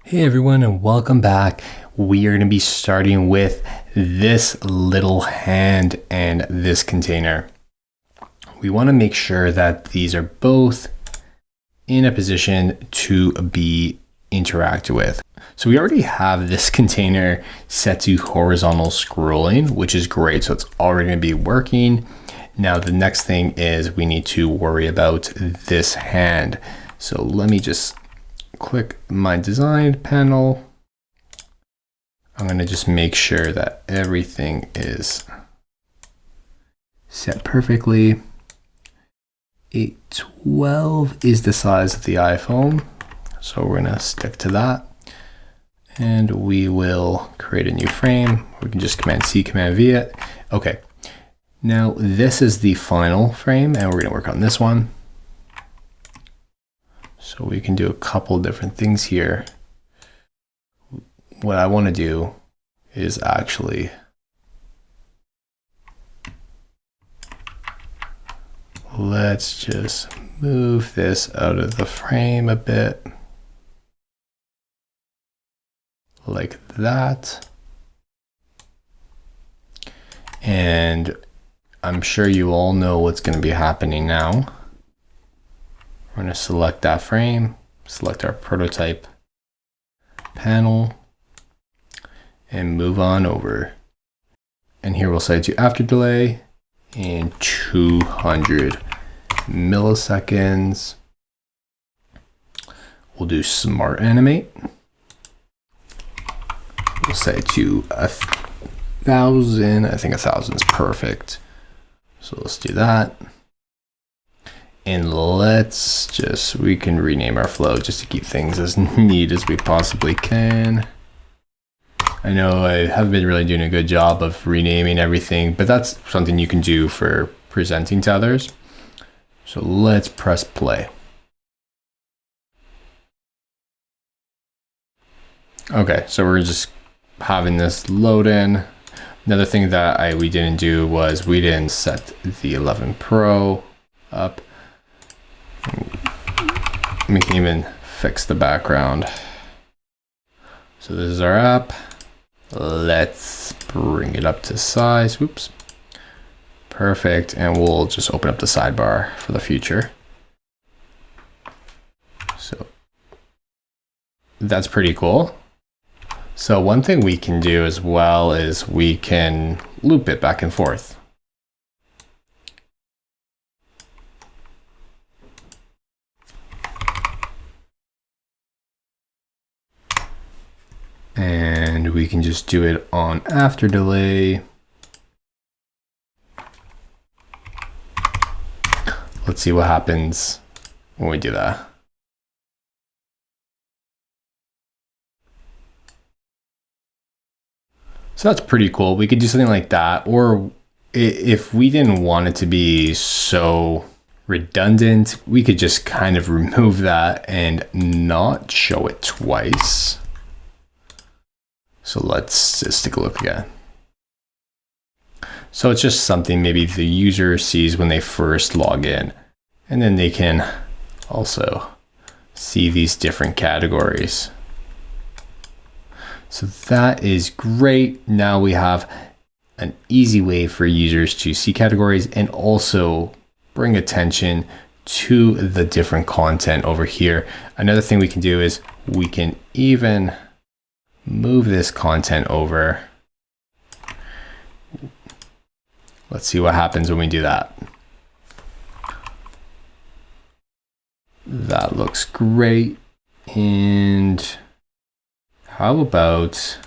Hey everyone, and welcome back. We are going to be starting with this little hand and this container. We want to make sure that these are both in a position to be interacted with. So we already have this container set to horizontal scrolling, which is great. So it's already going to be working. Now the next thing is we need to worry about this hand. So let me just click my design panel. I'm going to just make sure that everything is set perfectly. 812 is the size of the iPhone, so we're going to stick to that. And we will create a new frame. We can just Command C, Command V it. Okay, now this is the final frame, and we're going to work on this one. So we can do a couple different things here. What I want to do is actually let's just move this out of the frame a bit like that. And I'm sure you all know what's going to be happening now. We're going to select that frame, select our prototype panel, and move on over. And here we'll set it to after delay in 200 milliseconds. We'll do smart animate. We'll set it to 1,000. I think 1,000 is perfect. So let's do that. And we can rename our flow just to keep things as neat as we possibly can. I know I haven't been really doing a good job of renaming everything, but that's something you can do for presenting to others. So let's press play. Okay, so we're just having this load in. Another thing that we didn't do was we didn't set the 11 Pro up. We can even fix the background. So this is our app. Let's bring it up to size. Oops. Perfect. And we'll just open up the sidebar for the future. So that's pretty cool. So one thing we can do as well is we can loop it back and forth. And we can just do it on after delay. Let's see what happens when we do that. So that's pretty cool. We could do something like that, or if we didn't want it to be so redundant, we could just kind of remove that and not show it twice. So let's just take a look again. So it's just something maybe the user sees when they first log in, and then they can also see these different categories. So that is great. Now we have an easy way for users to see categories and also bring attention to the different content over here. Another thing we can do is we can even move this content over. Let's see what happens when we do that. That looks great. And how about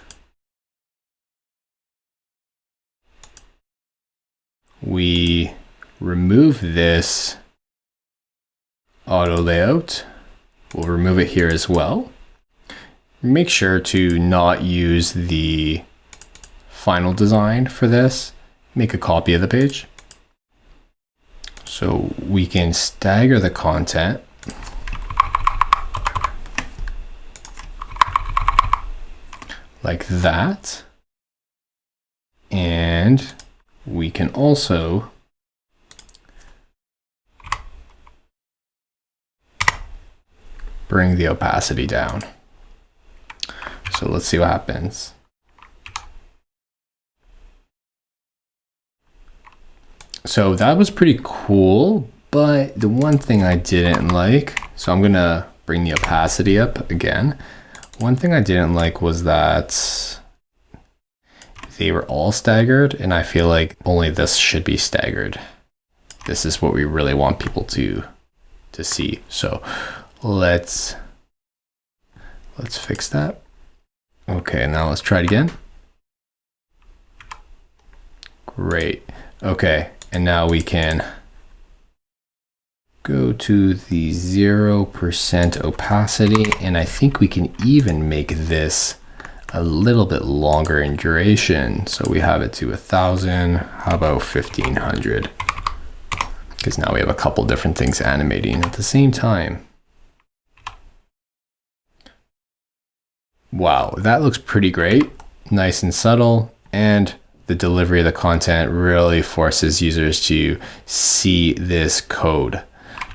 we remove this auto layout? We'll remove it here as well. Make sure to not use the final design for this. Make a copy of the page. So we can stagger the content. Like that. And we can also bring the opacity down. So let's see what happens. So that was pretty cool, but the one thing I didn't like, so I'm gonna bring the opacity up again. One thing I didn't like was that they were all staggered, and I feel like only this should be staggered. This is what we really want people to see. So let's fix that. Okay, now let's try it again. Great. Okay, and now we can go to the 0% opacity, and I think we can even make this a little bit longer in duration. So we have it to 1,000. How about 1,500? Because now we have a couple different things animating at the same time. Wow, that looks pretty great. Nice and subtle, and the delivery of the content really forces users to see this code.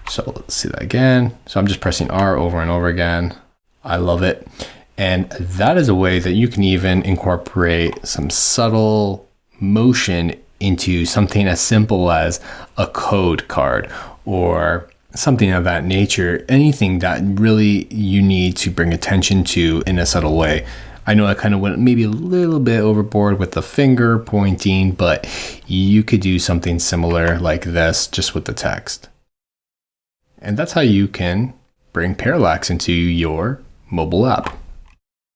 So let's see that again. So I'm just pressing R over and over again. I love it. And that is a way that you can even incorporate some subtle motion into something as simple as a code card or something of that nature. Anything that really you need to bring attention to in a subtle way. I know I kind of went maybe a little bit overboard with the finger pointing, but you could do something similar like this just with the text. And that's how you can bring parallax into your mobile app.